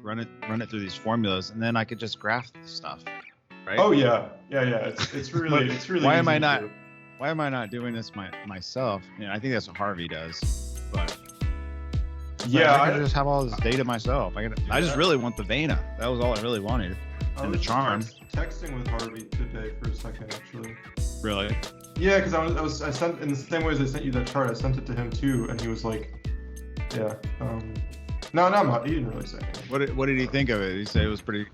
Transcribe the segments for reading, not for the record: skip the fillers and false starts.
run it through these formulas, and then I could just graph the stuff, right? Oh yeah. It's really why easy am I to not do. why am I not doing this myself? I think that's what Harvey does, but Yeah, I could just have all this data myself. I just really want the Vanna. That was all I really wanted. And the charm. Texting with Harvey today for a second, actually. Really? Yeah, because I sent in the same way as I sent you that chart. I sent it to him too, and he was like, "Yeah, no, I'm not. He didn't really say anything." What did he think of it? Did he say it was pretty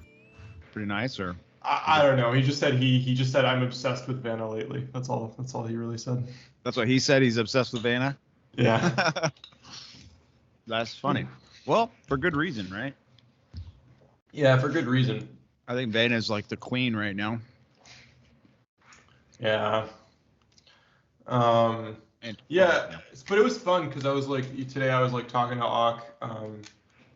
nice, or? I don't know. He just said he just said I'm obsessed with Vanna lately. That's all he really said. That's what he said. He's obsessed with Vanna. Yeah. That's funny. Well, for good reason, right? Yeah, for good reason. I think Vanna's like the queen right now. Yeah. Yeah, but it was fun because I was like today I was like talking to Ak,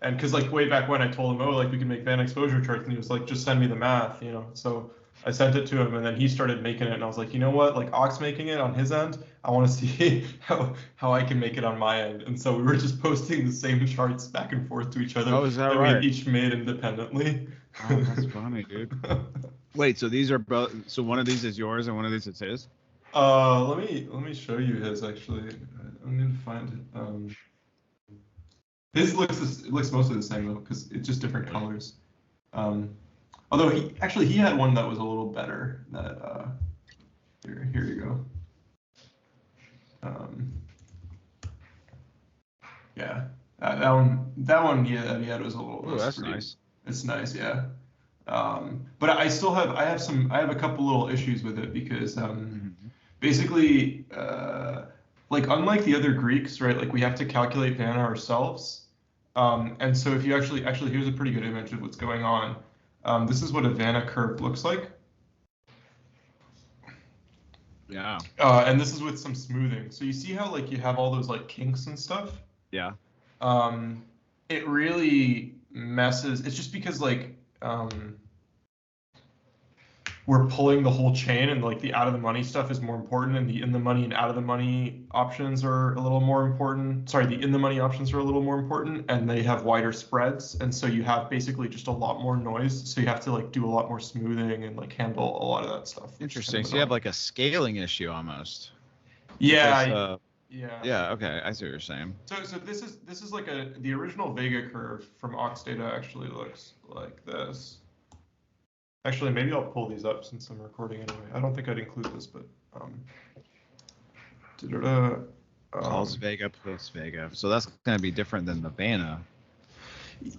and because like way back when I told him, oh, like we can make Vanna exposure charts, and he was like, just send me the math, So I sent it to him, and then he started making it, and I was like, you know what, like Ak's making it on his end, I want to see how I can make it on my end, and so we were just posting the same charts back and forth to each other. Oh, is that that right? We had each made independently. Oh, that's funny, dude. Wait, so these are both? So one of these is yours, and one of these is his? Let me show you his actually. I'm gonna find it. His looks mostly the same though, because it's just different colors. Although he had one that was a little better. That here you go. Yeah, that one he had was a little. Oh, that's nice. It's nice, yeah. But I have a couple little issues with it because basically, like unlike the other Greeks, right? Like we have to calculate Vanna ourselves. And so if you actually here's a pretty good image of what's going on. This is what a Vanna curve looks like. Yeah. And this is with some smoothing. So you see how like you have all those like kinks and stuff? Yeah. It really messes. It's just because like we're pulling the whole chain, and like the out of the money stuff is more important, and the in the money and out of the money options are a little more important. Sorry, the in the money options are a little more important, and they have wider spreads, and so you have basically just a lot more noise. So you have to like do a lot more smoothing and like handle a lot of that stuff. Interesting. So you have like a scaling issue almost. Yeah. Because, yeah. Yeah. Okay. I see what you're saying. So this is like the original Vega curve from Ox data actually looks like this. Actually, maybe I'll pull these up since I'm recording anyway. I don't think I'd include this, but Calls Vega plus Vega. So that's going to be different than the Vanna.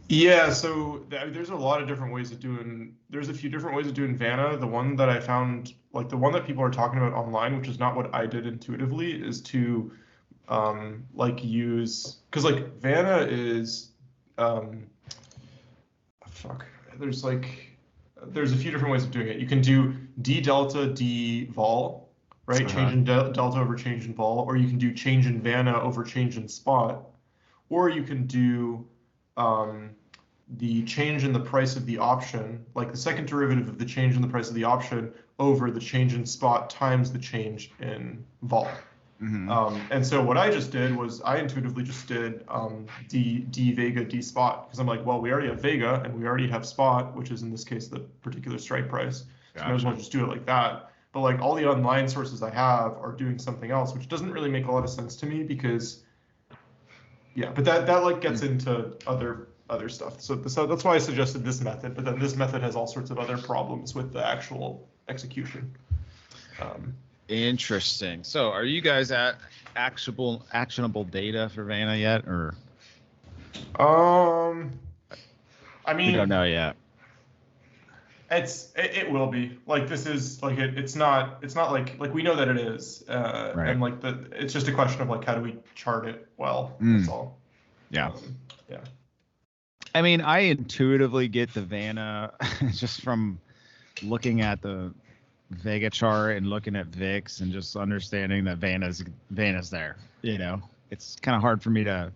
Yeah, so there's a lot of different ways of doing. There's a few different ways of doing Vanna. The one that I found, like the one that people are talking about online, which is not what I did intuitively, is to like use, because like Vanna is there's a few different ways of doing it. You can do d delta d vol, right? Change in delta over change in vol, or you can do change in Vanna over change in spot, or you can do the change in the price of the option, like the second derivative of the change in the price of the option over the change in spot times the change in vol. Mm-hmm. And so what I just did was I intuitively just did d Vega d spot, because I'm like, well, we already have Vega and we already have spot, which is in this case the particular strike price. So I might as well just do it like that. But like all the online sources I have are doing something else, which doesn't really make a lot of sense to me because, yeah, but that like gets into other stuff. So that's why I suggested this method. But then this method has all sorts of other problems with the actual execution. Interesting. So are you guys at actionable data for Vanna yet, or? I mean, we don't know yet. It will be. Like this is like it's not like we know that it is. Right. And like it's just a question of like how do we chart it well. That's all. Yeah. Yeah. I mean, I intuitively get the Vanna just from looking at the Vega chart and looking at VIX and just understanding that Vanna's there. It's kind of hard for me to,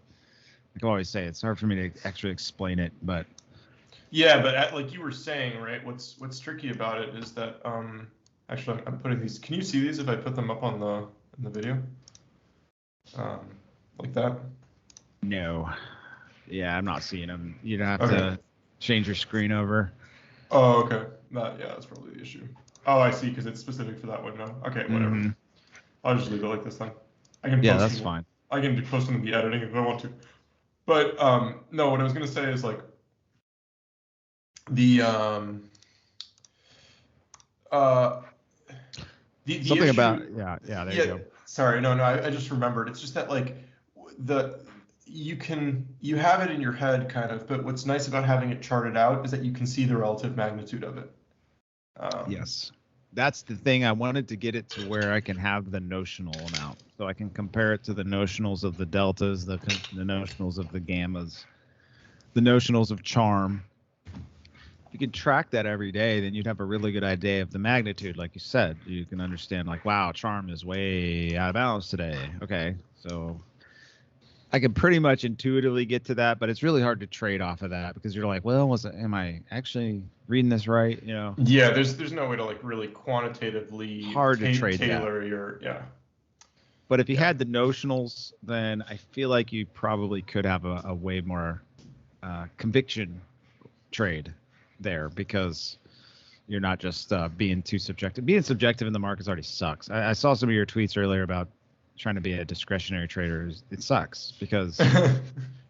like I always say, it's hard for me to actually explain it, but. Yeah, but like you were saying, right? What's tricky about it is that actually I'm putting these. Can you see these if I put them up in the video? Like that? No. Yeah, I'm not seeing them. You'd have to change your screen over. Oh, okay. That's probably the issue. Oh, I see, because it's specific for that window. Okay, whatever. I'll just leave it like this then. I can post that's fine. I can post them in the editing if I want to. But no, what I was gonna say is like the the something issue, about there you go. Sorry, no, I just remembered. It's just that like you have it in your head kind of, but what's nice about having it charted out is that you can see the relative magnitude of it. Yes, that's the thing. I wanted to get it to where I can have the notional amount, so I can compare it to the notionals of the deltas, the notionals of the gammas, the notionals of charm. If you could track that every day, then you'd have a really good idea of the magnitude. Like you said, you can understand like, wow, charm is way out of balance today. Okay, so I can pretty much intuitively get to that, but it's really hard to trade off of that because you're like, well, am I actually reading this right? You know? Yeah, there's no way to like really quantitatively hard to trade tailor that. your But if you had the notionals, then I feel like you probably could have a way more conviction trade there because you're not just being too subjective. Being subjective in the markets already sucks. I saw some of your tweets earlier about trying to be a discretionary trader. It sucks because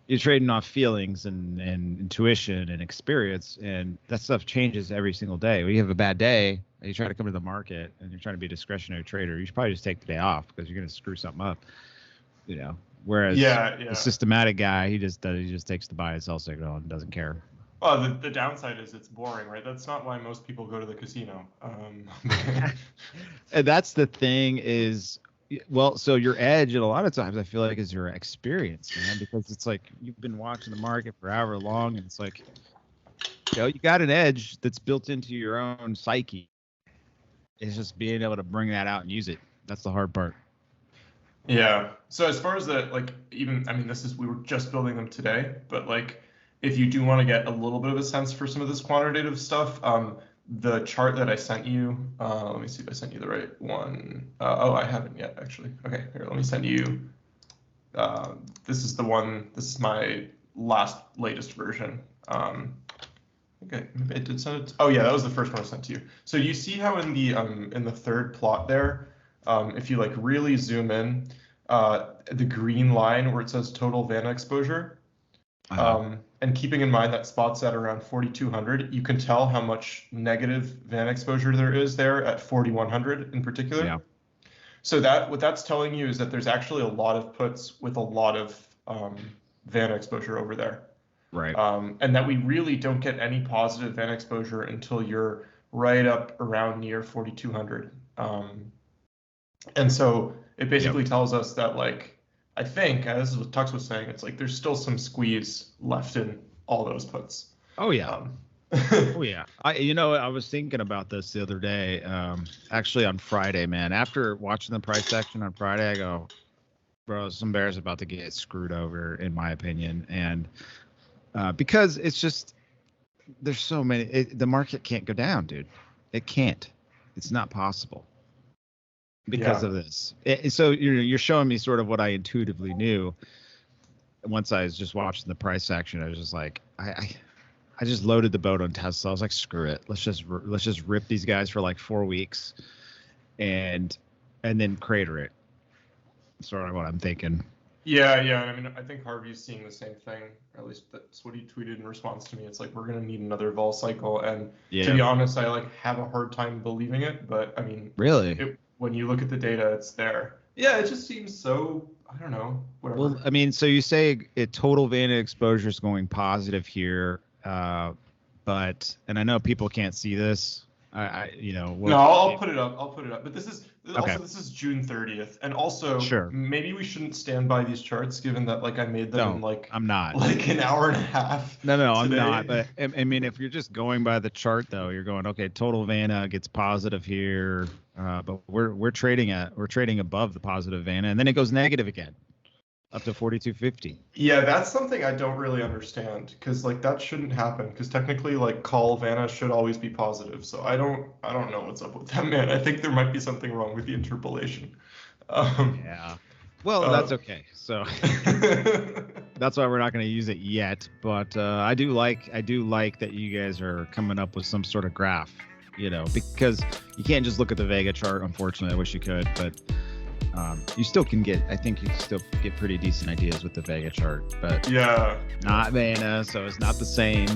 you're trading off feelings and intuition and experience, and that stuff changes every single day. When you have a bad day and you try to come to the market and you're trying to be a discretionary trader, you should probably just take the day off because you're going to screw something up, you know. Whereas the systematic guy, he just takes the buy and sell signal and doesn't care. Well, the downside is it's boring, right? That's not why most people go to the casino. And that's the thing is, well, so your edge, and a lot of times I feel like is your experience, man, because it's like you've been watching the market for however long, and it's like, you got an edge that's built into your own psyche. It's just being able to bring that out and use it. That's the hard part. Yeah. So as far as we were just building them today, but like, if you do want to get a little bit of a sense for some of this quantitative stuff, the chart that I sent you, let me see if I sent you the right one. I haven't yet, actually. Okay, here, let me send you. This is the one. This is my latest version. Okay, maybe I did send it. Oh yeah, that was the first one I sent to you. So you see how in the third plot there, if you like really zoom in, the green line where it says total Vanna exposure. And keeping in mind that spot's at around 4,200, you can tell how much negative Vanna exposure there is there at 4,100 in particular. Yeah. So what that's telling you is that there's actually a lot of puts with a lot of Vanna exposure over there. Right. And that we really don't get any positive Vanna exposure until you're right up around near 4,200. And so it basically tells us that like, I think, this is what Tux was saying, it's like there's still some squeeze left in all those puts. Oh, yeah. Oh, yeah. I was thinking about this the other day, actually on Friday, man. After watching the price action on Friday, I go, bro, some bears about to get screwed over, in my opinion. And because it's just, there's so many, the market can't go down, dude. It can't. It's not possible. Because of this. So you're showing me sort of what I intuitively knew. Once I was just watching the price action, I was just like, I just loaded the boat on Tesla. I was like, screw it. Let's just rip these guys for like 4 weeks and then crater it. That's sort of what I'm thinking. Yeah. And I mean, I think Harvey's seeing the same thing, or at least that's what he tweeted in response to me. It's like, we're going to need another vol cycle. And to be honest, I like have a hard time believing it. But I mean, really, when you look at the data, it's there. Yeah, it just seems so, I don't know, whatever. Well, I mean, so you say total Vanna exposure is going positive here, but, and I know people can't see this. I'll put it up. But this is this is June 30th, and also maybe we shouldn't stand by these charts, given that like I made them in like I'm not like an hour and a half. No, I'm not. But I mean, if you're just going by the chart, though, you're going, okay, total Vanna gets positive here, but we're trading above the positive Vanna, and then it goes negative again, up to 42.50. Yeah, that's something I don't really understand, because like that shouldn't happen, because technically like call Vanna should always be positive. So I don't know what's up with that, man. I think there might be something wrong with the interpolation. Yeah. Well, that's okay. So that's why we're not going to use it yet. But I do like that you guys are coming up with some sort of graph, because you can't just look at the Vega chart. Unfortunately, I wish you could, but you still can get. I think you can still get pretty decent ideas with the Vega chart, but yeah, not Vanna, so it's not the same.